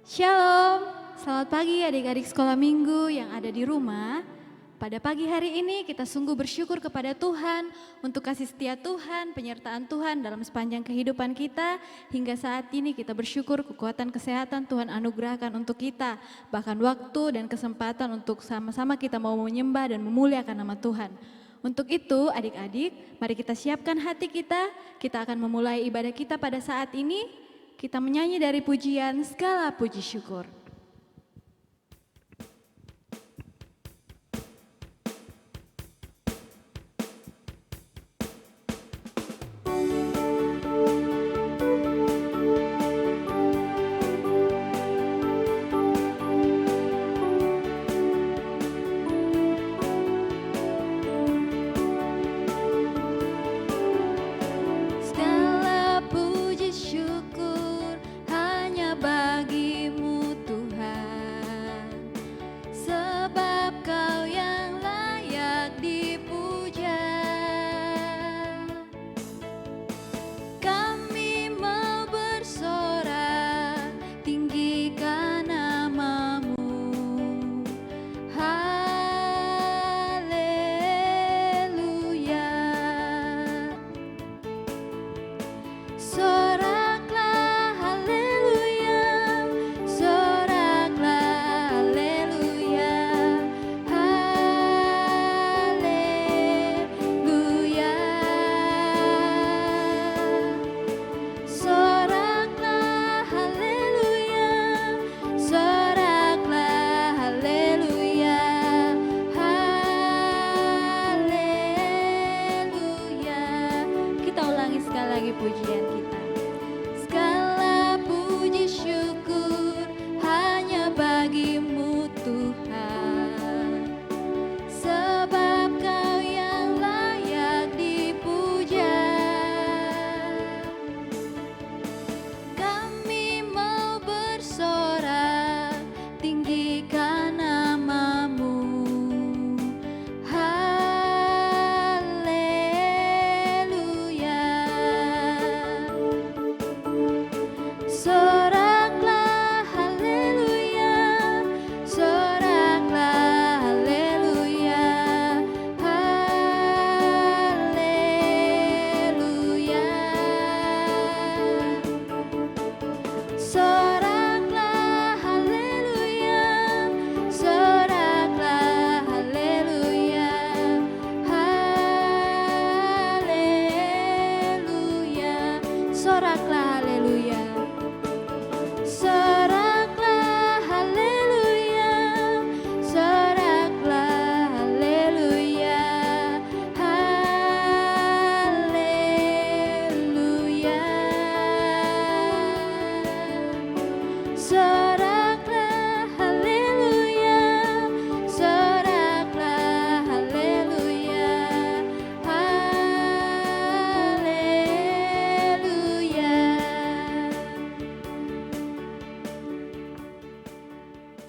Shalom, selamat pagi adik-adik sekolah minggu yang ada di rumah. Pada pagi hari ini kita sungguh bersyukur kepada Tuhan untuk kasih setia Tuhan, penyertaan Tuhan dalam sepanjang kehidupan kita. Hingga saat ini kita bersyukur kekuatan kesehatan Tuhan anugerahkan untuk kita. Bahkan waktu dan kesempatan untuk sama-sama kita mau menyembah dan memuliakan nama Tuhan. Untuk itu adik-adik, mari kita siapkan hati kita akan memulai ibadah kita pada saat ini. Kita menyanyi dari pujian segala puji syukur.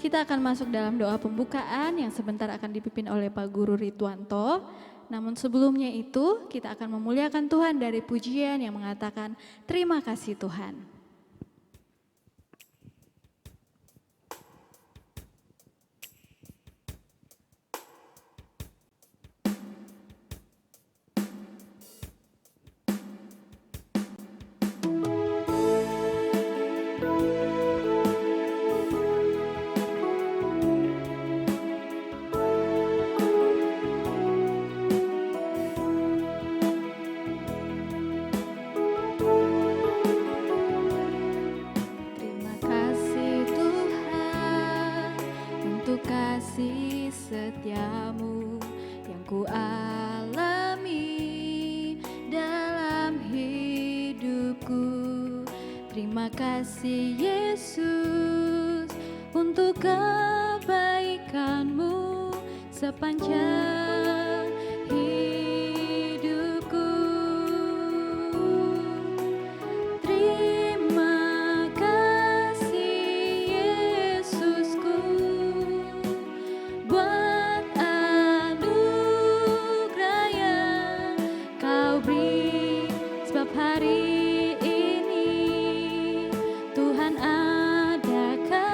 Kita akan masuk dalam doa pembukaan yang sebentar akan dipimpin oleh Pak Guru Ridwanto. Namun sebelumnya itu kita akan memuliakan Tuhan dari pujian yang mengatakan terima kasih Tuhan. Kasih setiamu yang ku alami dalam hidupku. Terima kasih Yesus untuk kebaikanmu sepanjang hidupku. Terima kasih Yesusku buat anugerah yang kau beri, sebab hari ini Tuhan adakan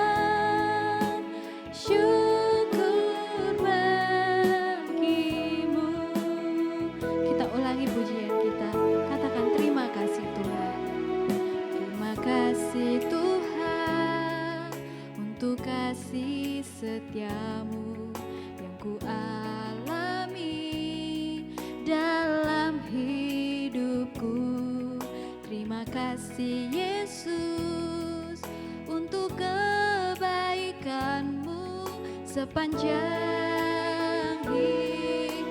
sepanjang hidupku.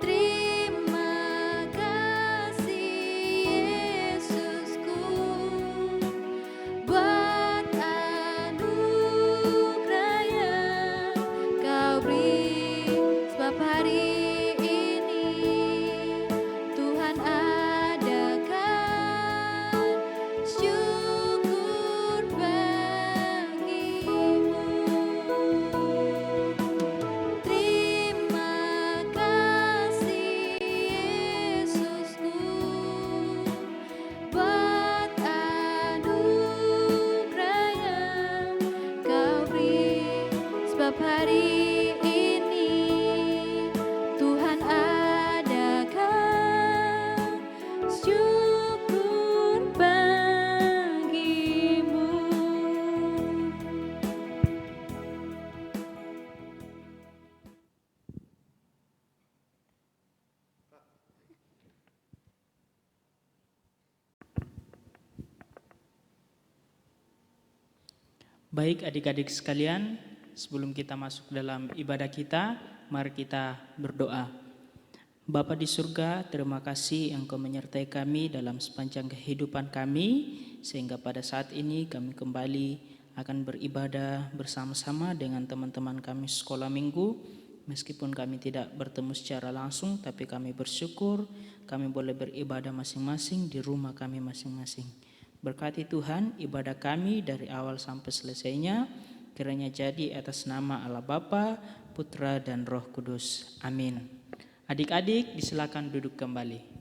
Terima kasih Yesusku buat anugerah yang Kau beri, sebab hari ini Tuhan adakan syukur bagimu. Terima kasih Yesusku buat anugerah yang Kau beri, sebab hari ini Tuhan adakan syukur bagimu. Baik adik-adik sekalian, sebelum kita masuk dalam ibadah kita, mari kita berdoa. Bapa di surga, terima kasih Engkau menyertai kami dalam sepanjang kehidupan kami, sehingga pada saat ini kami kembali akan beribadah bersama-sama dengan teman-teman kami sekolah minggu. Meskipun kami tidak bertemu secara langsung, tapi kami bersyukur kami boleh beribadah masing-masing di rumah kami masing-masing. Berkati Tuhan ibadah kami dari awal sampai selesainya, kiranya jadi atas nama Allah Bapa, Putra dan Roh Kudus. Amin. Adik-adik disilakan duduk kembali.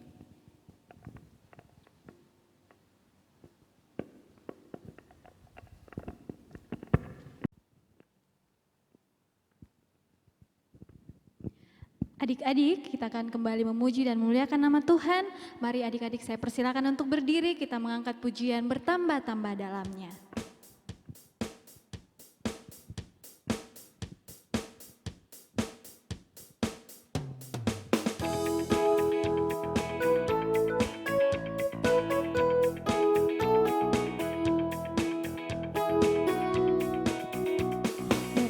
Adik-adik, kita akan kembali memuji dan memuliakan nama Tuhan. Mari adik-adik saya persilakan untuk berdiri, kita mengangkat pujian bertambah-tambah dalamnya.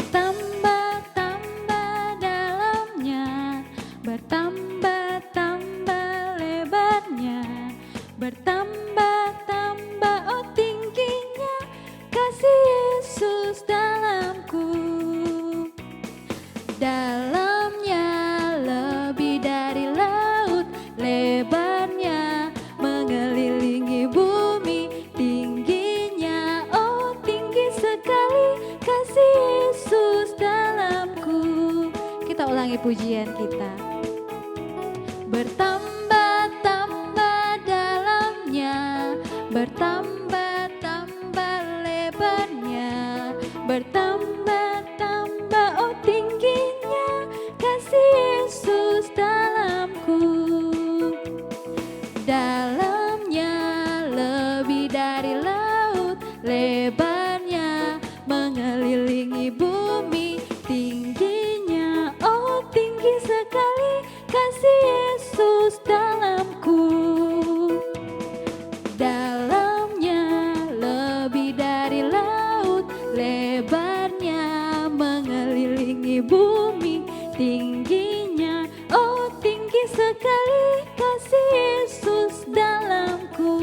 Bertambah-tambah dalamnya, bertambah-tambah lebarnya, bertambah-tambah oh tingginya kasih Yesus dalamku. Dalamnya lebih dari laut, lebarnya mengelilingi bumi, tingginya oh tinggi sekali kasih Yesus dalamku. Kita ulangi pujian kita. Bertambah-tambah dalamnya, bertambah-tambah lebarnya, bertambah-tambah oh tingginya kasih Yesus dalamku. Dalamnya lebih dari laut, lebarnya mengelilingi bumi, tingginya oh tinggi sekali kasih Yesus dalamku. Dalamnya lebih dari laut, lebarnya mengelilingi bumi, tingginya oh tinggi sekali kasih Yesus dalamku.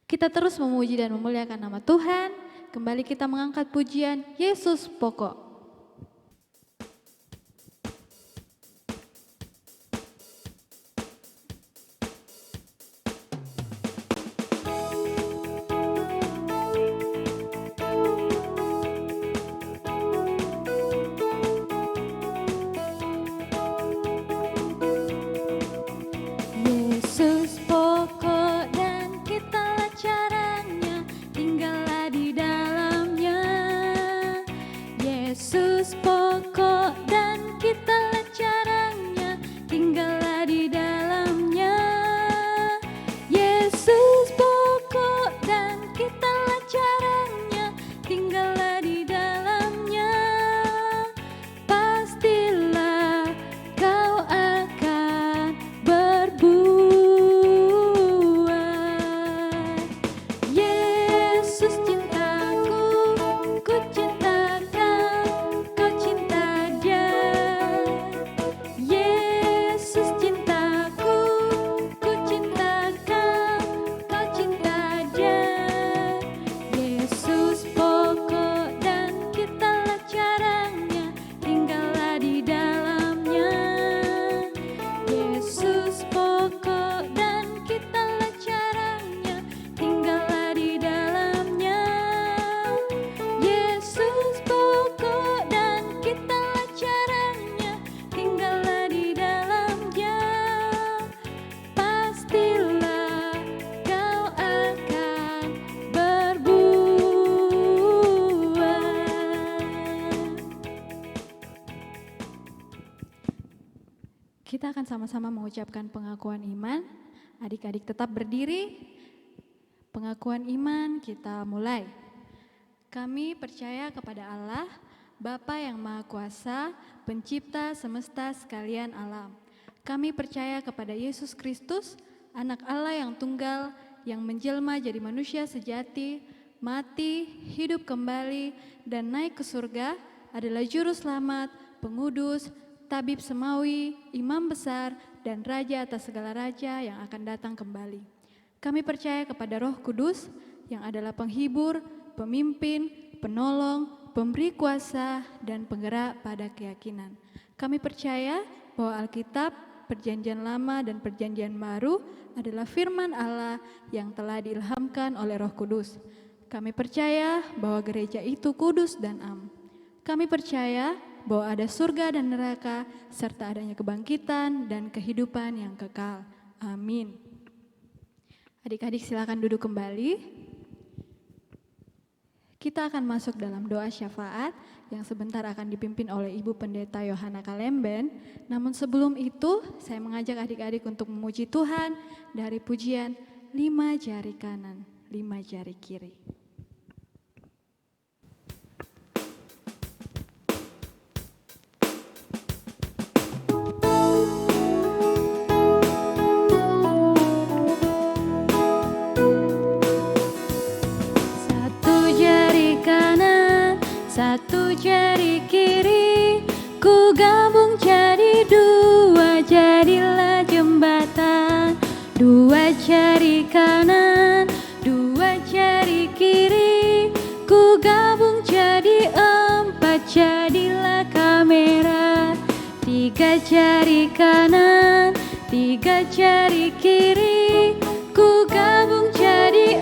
Kita terus memuji dan memuliakan nama Tuhan. Kembali kita mengangkat pujian Yesus Pokok. Yesus pokok dan kitalah caranya, tinggallah di dalamnya. Yesus sama-sama mengucapkan pengakuan iman. Adik-adik tetap berdiri. Pengakuan iman kita mulai. Kami percaya kepada Allah, Bapa yang Maha Kuasa, Pencipta semesta sekalian alam. Kami percaya kepada Yesus Kristus, Anak Allah yang tunggal, yang menjelma jadi manusia sejati, mati, hidup kembali, dan naik ke surga, adalah Juru Selamat, Pengudus, Tabib Semawi, Imam Besar, dan Raja atas segala raja yang akan datang kembali. Kami percaya kepada Roh Kudus, yang adalah penghibur, pemimpin, penolong, pemberi kuasa, dan penggerak pada keyakinan. Kami percaya bahwa Alkitab, Perjanjian Lama dan Perjanjian Baru adalah firman Allah yang telah diilhamkan oleh Roh Kudus. Kami percaya bahwa gereja itu kudus dan am. Kami percaya bahwa ada surga dan neraka, serta adanya kebangkitan dan kehidupan yang kekal. Amin. Adik-adik silakan duduk kembali. Kita akan masuk dalam doa syafaat yang sebentar akan dipimpin oleh Ibu Pendeta Yohana Kalemben. Namun sebelum itu, saya mengajak adik-adik untuk memuji Tuhan dari pujian 5 jari kanan, 5 jari kiri. Satu jari kiri, ku gabung jadi 2, jadilah jembatan. 2 jari kanan, 2 jari kiri, ku gabung jadi 4, jadilah kamera. 3 jari kanan, 3 jari kiri, ku gabung jadi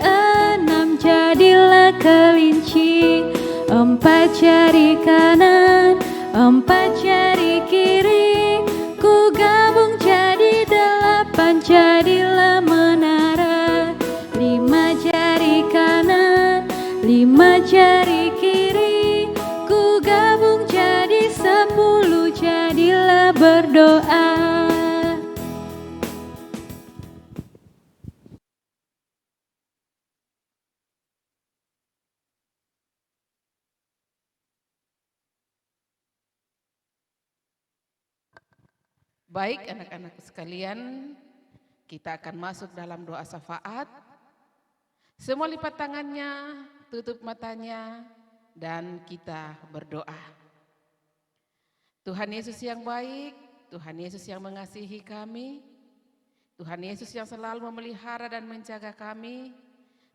6, jadilah kelinci. 4 jari kanan, 4 jari kiri, ku gabung jadi 8, jadilah menara. 5 jari kanan, 5 jari kiri, ku gabung jadi 10, jadilah berdoa. Baik anak-anak sekalian, kita akan masuk dalam doa syafaat. Semua lipat tangannya, tutup matanya, dan kita berdoa. Tuhan Yesus yang baik, Tuhan Yesus yang mengasihi kami, Tuhan Yesus yang selalu memelihara dan menjaga kami.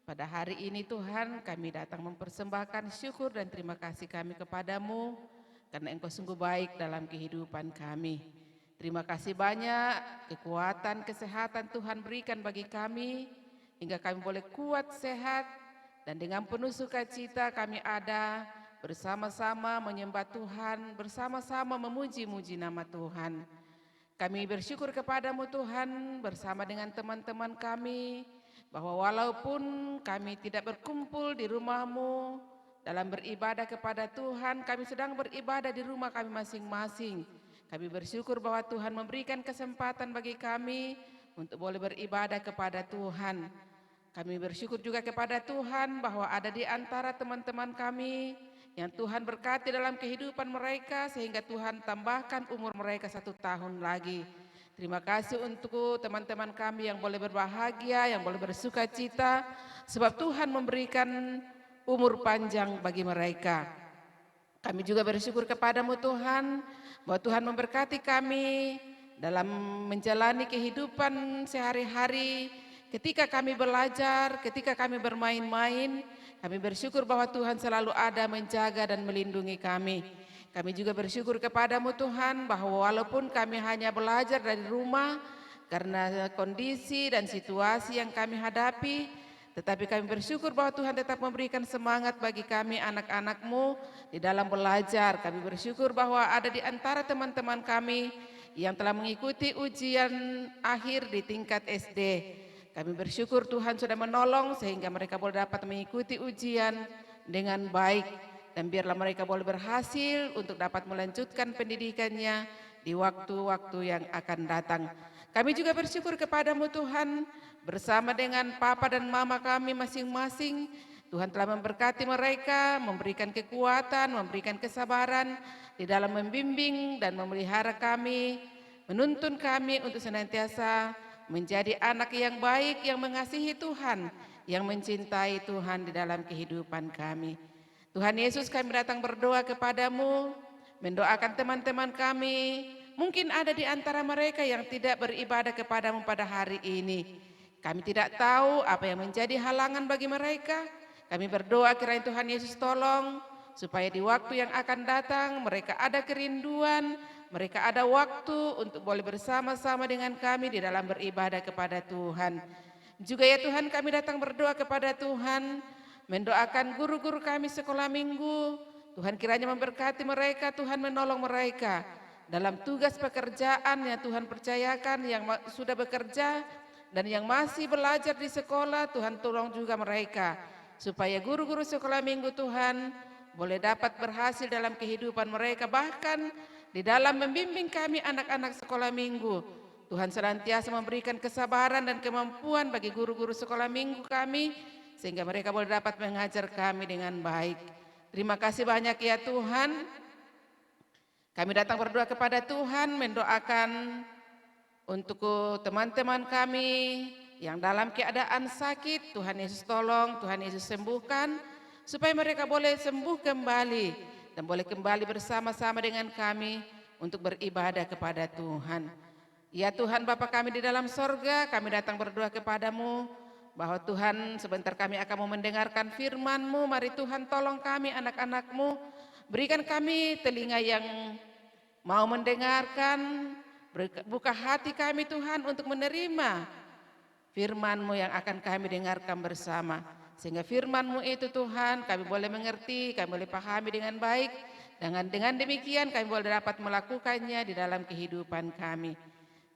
Pada hari ini Tuhan, kami datang mempersembahkan syukur dan terima kasih kami kepadamu, karena Engkau sungguh baik dalam kehidupan kami. Terima kasih banyak kekuatan, kesehatan Tuhan berikan bagi kami, hingga kami boleh kuat, sehat, dan dengan penuh sukacita kami ada bersama-sama menyembah Tuhan, bersama-sama memuji-muji nama Tuhan. Kami bersyukur kepadamu Tuhan bersama dengan teman-teman kami, bahwa walaupun kami tidak berkumpul di rumah-Mu dalam beribadah kepada Tuhan, kami sedang beribadah di rumah kami masing-masing. Kami bersyukur bahwa Tuhan memberikan kesempatan bagi kami untuk boleh beribadah kepada Tuhan. Kami bersyukur juga kepada Tuhan bahwa ada di antara teman-teman kami yang Tuhan berkati dalam kehidupan mereka, sehingga Tuhan tambahkan umur mereka 1 tahun lagi. Terima kasih untuk teman-teman kami yang boleh berbahagia, yang boleh bersuka cita, sebab Tuhan memberikan umur panjang bagi mereka. Kami juga bersyukur kepadamu Tuhan, bahwa Tuhan memberkati kami dalam menjalani kehidupan sehari-hari. Ketika kami belajar, ketika kami bermain-main, kami bersyukur bahwa Tuhan selalu ada menjaga dan melindungi kami. Kami juga bersyukur kepadamu Tuhan, bahwa walaupun kami hanya belajar dari rumah, karena kondisi dan situasi yang kami hadapi, tetapi kami bersyukur bahwa Tuhan tetap memberikan semangat bagi kami anak-anak-Mu di dalam belajar. Kami bersyukur bahwa ada di antara teman-teman kami yang telah mengikuti ujian akhir di tingkat SD. Kami bersyukur Tuhan sudah menolong sehingga mereka boleh dapat mengikuti ujian dengan baik. Dan biarlah mereka boleh berhasil untuk dapat melanjutkan pendidikannya di waktu-waktu yang akan datang. Kami juga bersyukur kepadamu Tuhan, bersama dengan Papa dan Mama kami masing-masing. Tuhan telah memberkati mereka, memberikan kekuatan, memberikan kesabaran di dalam membimbing dan memelihara kami, menuntun kami untuk senantiasa menjadi anak yang baik, yang mengasihi Tuhan, yang mencintai Tuhan di dalam kehidupan kami. Tuhan Yesus, kami datang berdoa kepadamu, mendoakan teman-teman kami. Mungkin ada di antara mereka yang tidak beribadah kepadamu pada hari ini. Kami tidak tahu apa yang menjadi halangan bagi mereka. Kami berdoa kiranya Tuhan Yesus tolong, supaya di waktu yang akan datang mereka ada kerinduan, mereka ada waktu untuk boleh bersama-sama dengan kami di dalam beribadah kepada Tuhan. Juga ya Tuhan, kami datang berdoa kepada Tuhan, mendoakan guru-guru kami sekolah minggu. Tuhan kiranya memberkati mereka, Tuhan menolong mereka dalam tugas pekerjaan yang Tuhan percayakan, yang sudah bekerja dan yang masih belajar di sekolah. Tuhan tolong juga mereka, supaya guru-guru sekolah minggu Tuhan boleh dapat berhasil dalam kehidupan mereka, bahkan di dalam membimbing kami anak-anak sekolah minggu. Tuhan senantiasa memberikan kesabaran dan kemampuan bagi guru-guru sekolah minggu kami, sehingga mereka boleh dapat mengajar kami dengan baik. Terima kasih banyak ya Tuhan. Kami datang berdoa kepada Tuhan, mendoakan untuk teman-teman kami yang dalam keadaan sakit. Tuhan Yesus tolong, Tuhan Yesus sembuhkan, supaya mereka boleh sembuh kembali dan boleh kembali bersama-sama dengan kami untuk beribadah kepada Tuhan. Ya Tuhan Bapa kami di dalam sorga, kami datang berdoa kepadamu, bahwa Tuhan sebentar kami akan mau mendengarkan firman-Mu. Mari Tuhan tolong kami anak-anak-Mu, berikan kami telinga yang mau mendengarkan, buka hati kami Tuhan untuk menerima firman-Mu yang akan kami dengarkan bersama. Sehingga firman-Mu itu Tuhan kami boleh mengerti, kami boleh pahami dengan baik. Dengan demikian kami boleh dapat melakukannya di dalam kehidupan kami.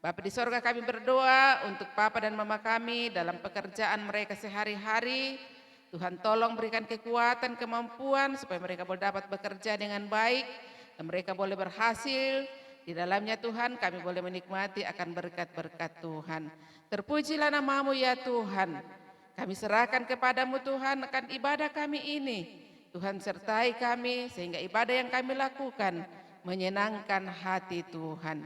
Bapa di sorga, kami berdoa untuk Papa dan Mama kami dalam pekerjaan mereka sehari-hari. Tuhan tolong berikan kekuatan, kemampuan supaya mereka boleh dapat bekerja dengan baik dan mereka boleh berhasil. Di dalamnya Tuhan kami boleh menikmati akan berkat-berkat Tuhan. Terpujilah nama-Mu ya Tuhan. Kami serahkan kepadamu Tuhan akan ibadah kami ini. Tuhan sertai kami sehingga ibadah yang kami lakukan menyenangkan hati Tuhan.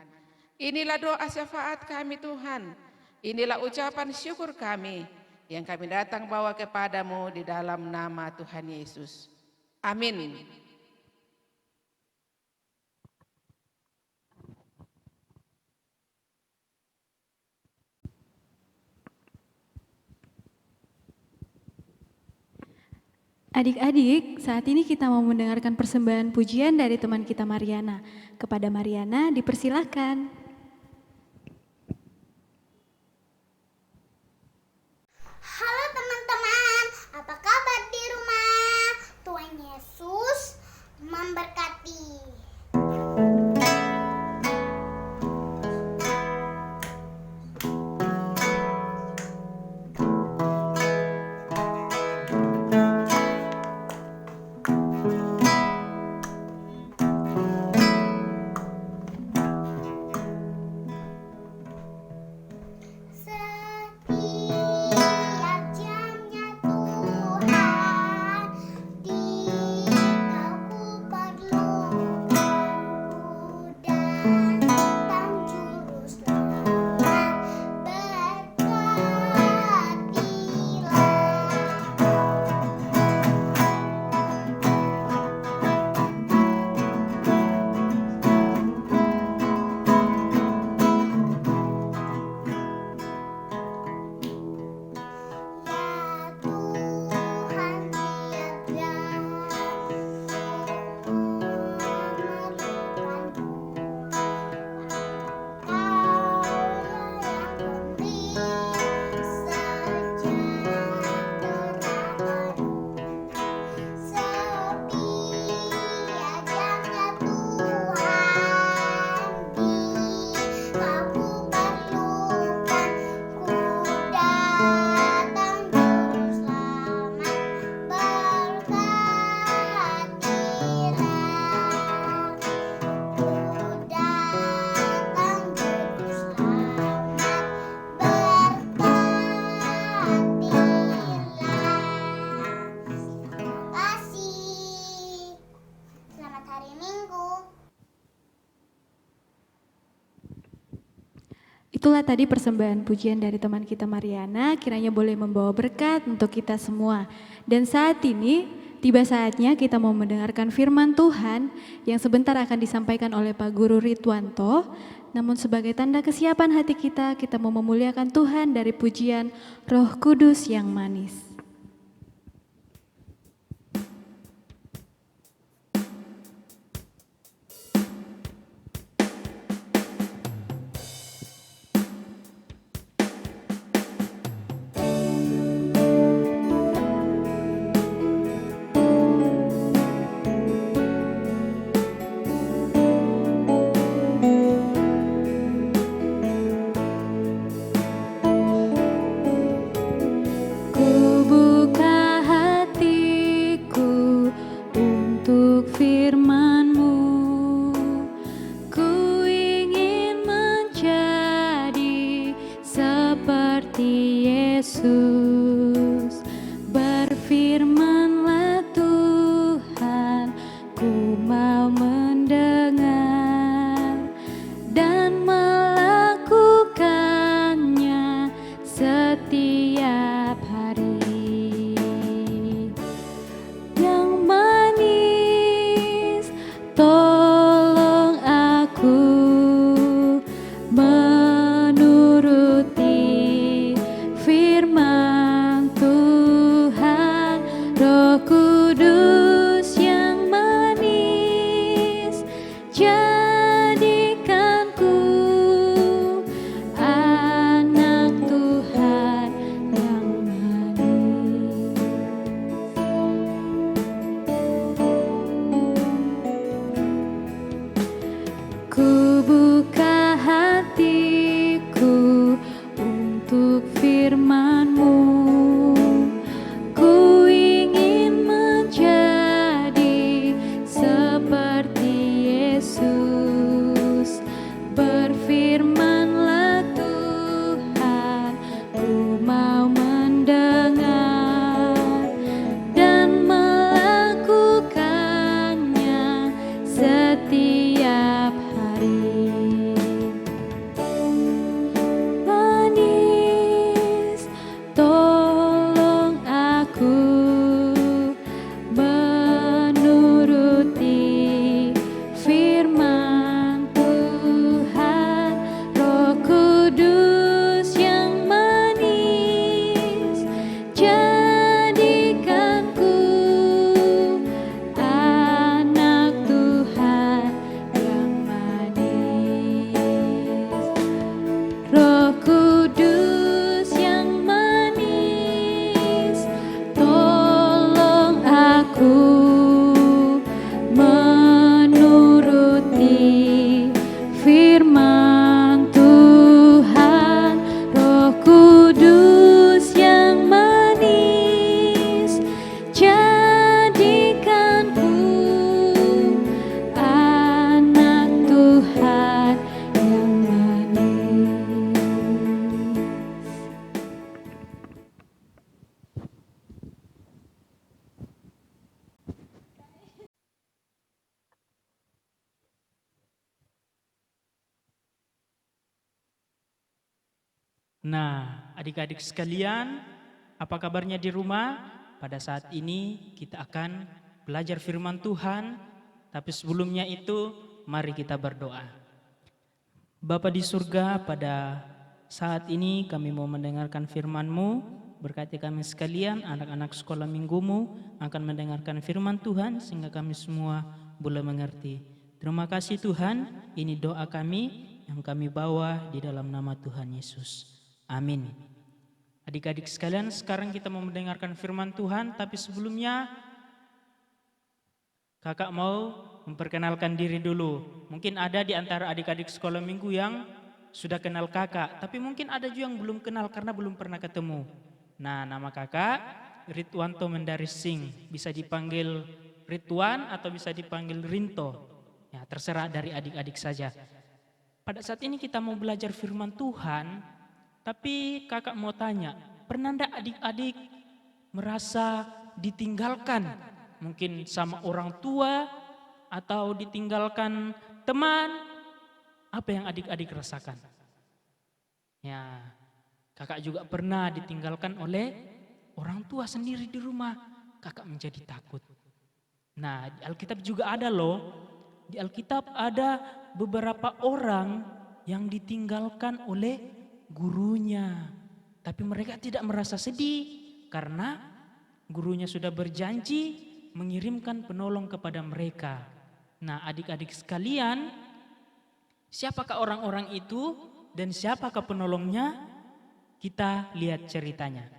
Inilah doa syafaat kami Tuhan. Inilah ucapan syukur kami yang kami datang bawa kepadamu di dalam nama Tuhan Yesus. Amin. Adik-adik, saat ini kita mau mendengarkan persembahan pujian dari teman kita Mariana. Kepada Mariana dipersilahkan. Halo teman-teman, apa kabar di rumah? Tuhan Yesus memberkati. Setelah tadi persembahan pujian dari teman kita Mariana, kiranya boleh membawa berkat untuk kita semua. Dan saat ini tiba saatnya kita mau mendengarkan firman Tuhan yang sebentar akan disampaikan oleh Pak Guru Ridwanto. Namun sebagai tanda kesiapan hati kita mau memuliakan Tuhan dari pujian Roh Kudus yang manis. Nah, adik-adik sekalian, apa kabarnya di rumah? Pada saat ini kita akan belajar firman Tuhan, tapi sebelumnya itu mari kita berdoa. Bapa di surga, pada saat ini kami mau mendengarkan firman-Mu, berkati kami sekalian, anak-anak sekolah minggumu akan mendengarkan firman Tuhan sehingga kami semua boleh mengerti. Terima kasih Tuhan, ini doa kami yang kami bawa di dalam nama Tuhan Yesus. Amin. Adik-adik sekalian, sekarang kita mau mendengarkan firman Tuhan, tapi sebelumnya kakak mau memperkenalkan diri dulu. Mungkin ada di antara adik-adik sekolah minggu yang sudah kenal kakak, tapi mungkin ada juga yang belum kenal karena belum pernah ketemu. Nah, nama kakak Ridwanto Mendaris Singh, bisa dipanggil Ridwan atau bisa dipanggil Rinto. Ya, terserah dari adik-adik saja. Pada saat ini kita mau belajar firman Tuhan, tapi kakak mau tanya, pernah enggak adik-adik merasa ditinggalkan? Mungkin sama orang tua atau ditinggalkan teman? Apa yang adik-adik rasakan? Ya, kakak juga pernah ditinggalkan oleh orang tua sendiri di rumah. Kakak menjadi takut. Nah, di Alkitab juga ada loh. Di Alkitab ada beberapa orang yang ditinggalkan oleh gurunya. Tapi mereka tidak merasa sedih karena gurunya sudah berjanji mengirimkan penolong kepada mereka. Nah, adik-adik sekalian, siapakah orang-orang itu dan siapakah penolongnya? Kita lihat ceritanya.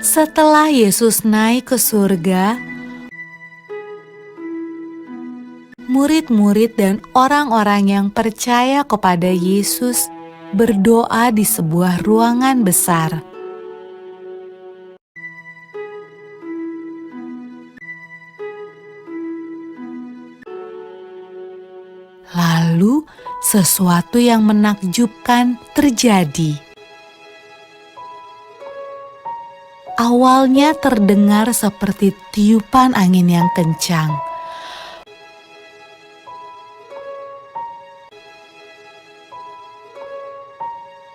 Setelah Yesus naik ke surga, murid-murid dan orang-orang yang percaya kepada Yesus berdoa di sebuah ruangan besar. Lalu, sesuatu yang menakjubkan terjadi. Awalnya terdengar seperti tiupan angin yang kencang.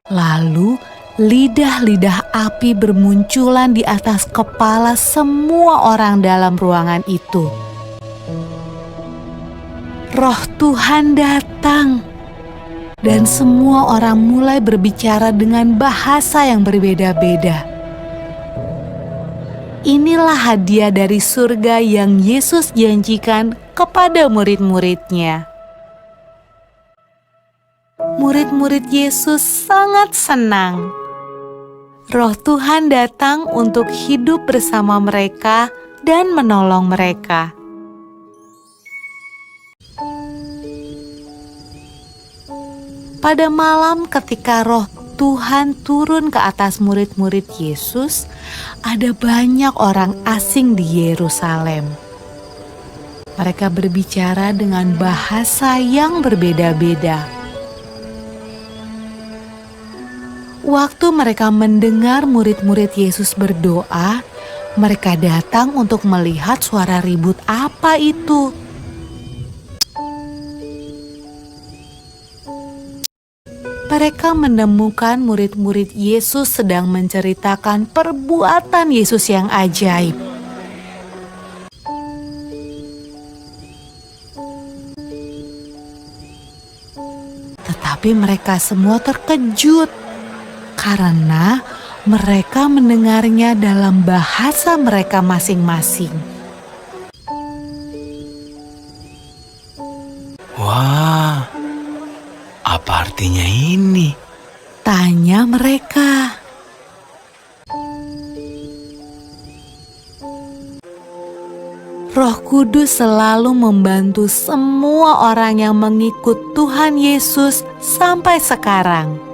Lalu, lidah-lidah api bermunculan di atas kepala semua orang dalam ruangan itu. Roh Tuhan datang, dan semua orang mulai berbicara dengan bahasa yang berbeda-beda. Inilah hadiah dari surga yang Yesus janjikan kepada murid-muridnya. Murid-murid Yesus sangat senang. Roh Tuhan datang untuk hidup bersama mereka dan menolong mereka. Pada malam ketika Roh Tuhan turun ke atas murid-murid Yesus, ada banyak orang asing di Yerusalem. Mereka berbicara dengan bahasa yang berbeda-beda. Waktu mereka mendengar murid-murid Yesus berdoa, mereka datang untuk melihat suara ribut apa itu. Mereka menemukan murid-murid Yesus sedang menceritakan perbuatan Yesus yang ajaib. Tetapi mereka semua terkejut karena mereka mendengarnya dalam bahasa mereka masing-masing. Wah, apa artinya ini? Tanya mereka. Roh Kudus selalu membantu semua orang yang mengikut Tuhan Yesus sampai sekarang.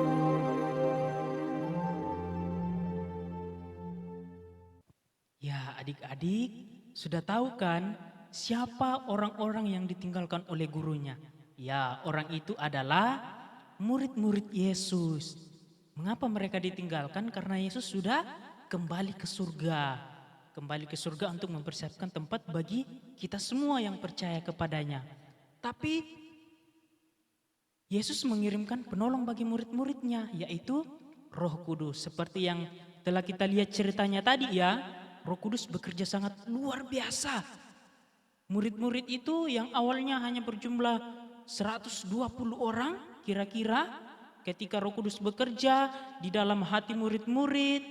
Ya, adik-adik, sudah tahu kan siapa orang-orang yang ditinggalkan oleh gurunya? Ya, orang itu adalah murid-murid Yesus. Mengapa mereka ditinggalkan? Karena Yesus sudah kembali ke surga. Kembali ke surga untuk mempersiapkan tempat bagi kita semua yang percaya kepadanya. Tapi Yesus mengirimkan penolong bagi murid-muridnya, yaitu Roh Kudus. Seperti yang telah kita lihat ceritanya tadi ya, Roh Kudus bekerja sangat luar biasa. Murid-murid itu yang awalnya hanya berjumlah 120 orang kira-kira, ketika Roh Kudus bekerja di dalam hati murid-murid,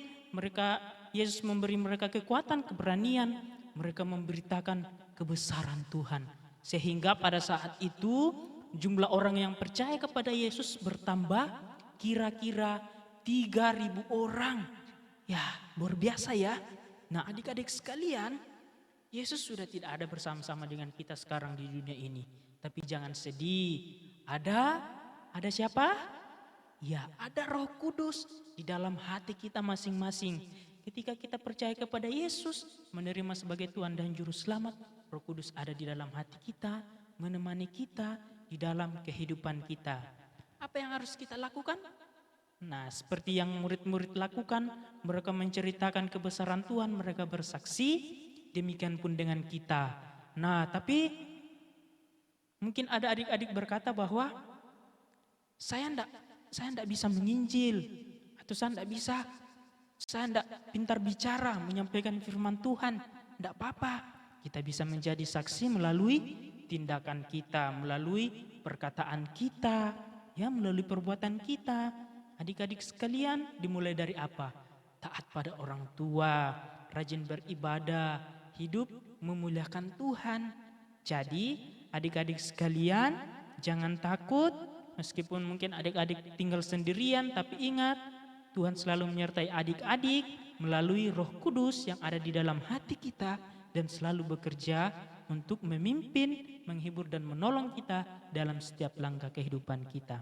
Yesus memberi mereka kekuatan, keberanian, mereka memberitakan kebesaran Tuhan. Sehingga pada saat itu jumlah orang yang percaya kepada Yesus bertambah kira-kira 3.000 orang. Ya, luar biasa ya. Nah, adik-adik sekalian, Yesus sudah tidak ada bersama-sama dengan kita sekarang di dunia ini. Tapi jangan sedih. Ada siapa? Ya, ada Roh Kudus di dalam hati kita masing-masing. Ketika kita percaya kepada Yesus, menerima sebagai Tuhan dan Juru Selamat, Roh Kudus ada di dalam hati kita, menemani kita di dalam kehidupan kita. Apa yang harus kita lakukan? Nah, seperti yang murid-murid lakukan, mereka menceritakan kebesaran Tuhan, mereka bersaksi, demikian pun dengan kita. Nah, tapi mungkin ada adik-adik berkata bahwa saya enggak bisa menginjil, atau saya enggak pintar bicara menyampaikan firman Tuhan. Enggak apa-apa, kita bisa menjadi saksi melalui tindakan kita, melalui perkataan kita, ya, melalui perbuatan kita. Adik-adik sekalian, dimulai dari apa? Taat pada orang tua, rajin beribadah, hidup memuliakan Tuhan. Jadi adik-adik sekalian, jangan takut meskipun mungkin adik-adik tinggal sendirian, tapi ingat Tuhan selalu menyertai adik-adik melalui Roh Kudus yang ada di dalam hati kita dan selalu bekerja untuk memimpin, menghibur dan menolong kita dalam setiap langkah kehidupan kita.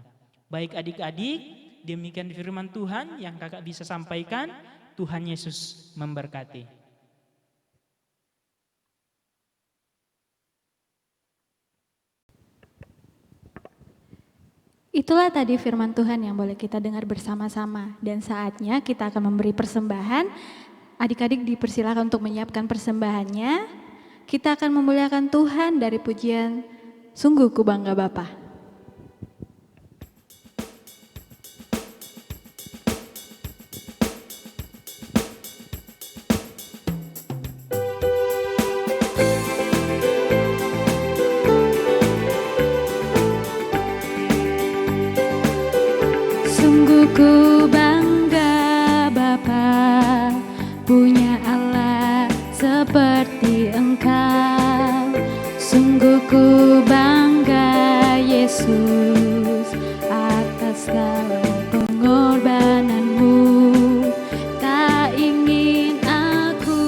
Baik adik-adik, demikian firman Tuhan yang kakak bisa sampaikan. Tuhan Yesus memberkati. Itulah tadi firman Tuhan yang boleh kita dengar bersama-sama. Dan saatnya kita akan memberi persembahan. Adik-adik dipersilakan untuk menyiapkan persembahannya. Kita akan memuliakan Tuhan dari pujian Sungguh Ku Bangga Bapa. Sungguh ku bangga Bapa punya Allah seperti Engkau. Sungguh ku bangga Yesus atas segala pengorbananmu. Tak ingin aku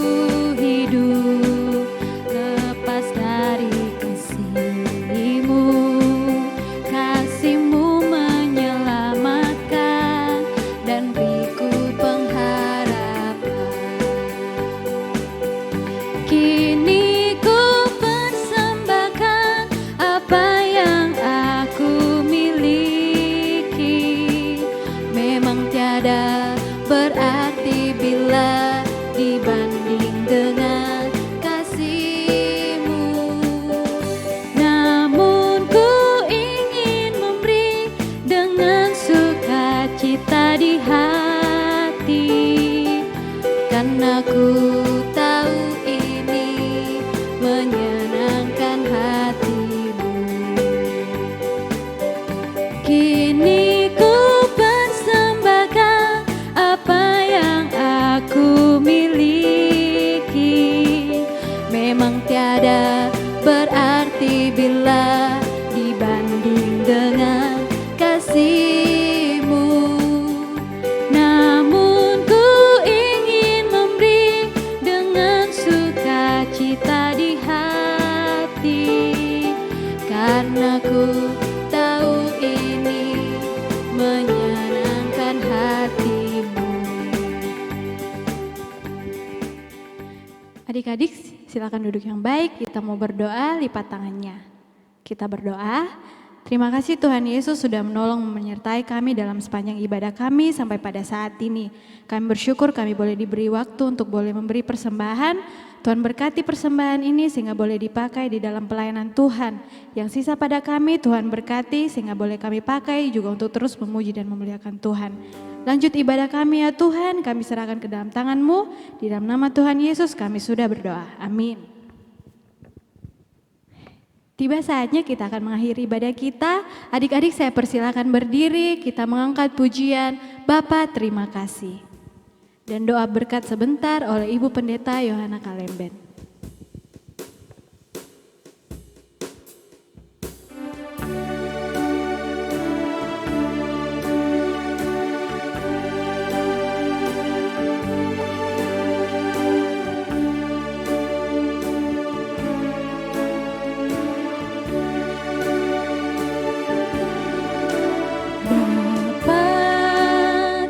hidup lepas dari kasih-Mu. Kasih-Mu menyelamatkan dan beriku pengharapan. Kini ku persembahkan apa yang aku miliki. Memang tiada berarti bila dibanding dengan kasih-Mu. Namun ku ingin memberi dengan sukacita di hati, karena ku tahu ini menyenangkan hati-Mu. Kini ku persembahkan apa yang aku miliki. Memang tiada berarti bila dibanding dengan kasih-Mu. Namun ku ingin memberi dengan sukacita di hati, karena ku tahu ini menyenangkan hati-Mu. Adik-adik silakan duduk yang baik, kita mau berdoa, lipat tangannya. Kita berdoa. Terima kasih Tuhan Yesus sudah menolong menyertai kami dalam sepanjang ibadah kami sampai pada saat ini. Kami bersyukur kami boleh diberi waktu untuk boleh memberi persembahan. Tuhan berkati persembahan ini sehingga boleh dipakai di dalam pelayanan Tuhan. Yang sisa pada kami Tuhan berkati sehingga boleh kami pakai juga untuk terus memuji dan memuliakan Tuhan. Lanjut ibadah kami ya Tuhan, kami serahkan ke dalam tangan-Mu. Di dalam nama Tuhan Yesus kami sudah berdoa. Amin. Tiba saatnya kita akan mengakhiri ibadah kita. Adik-adik saya persilakan berdiri, kita mengangkat pujian Bapa terima kasih. Dan doa berkat sebentar oleh Ibu Pendeta Yohana Kalemben.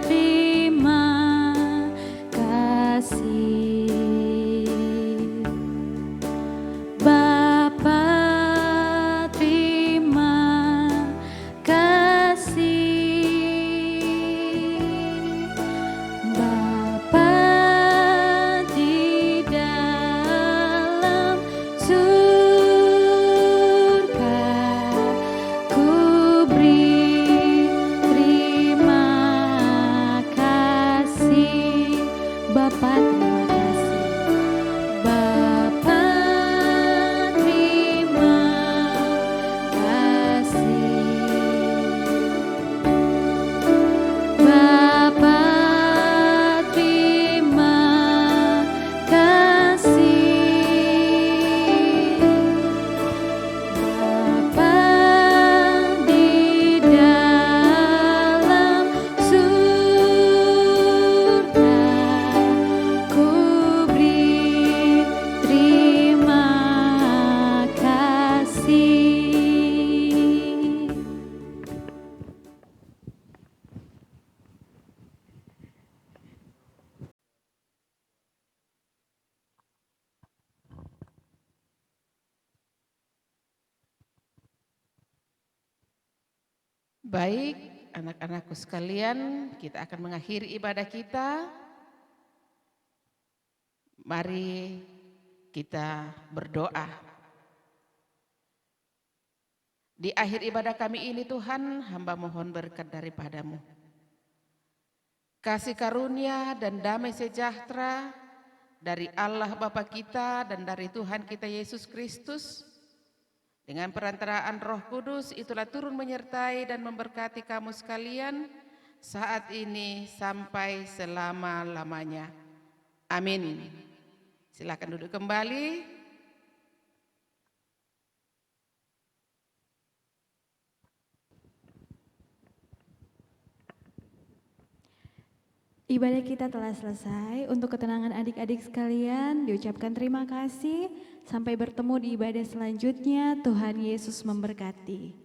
Terima kasih. Baik, anak-anakku sekalian, kita akan mengakhiri ibadah kita. Mari kita berdoa. Di akhir ibadah kami ini Tuhan, hamba mohon berkat daripada-Mu. Kasih karunia dan damai sejahtera dari Allah Bapa kita dan dari Tuhan kita Yesus Kristus, dengan perantaraan Roh Kudus itulah turun menyertai dan memberkati kamu sekalian saat ini sampai selama-lamanya. Amin. Silakan duduk kembali. Ibadah kita telah selesai. Untuk ketenangan adik-adik sekalian, diucapkan terima kasih. Sampai bertemu di ibadah selanjutnya. Tuhan Yesus memberkati.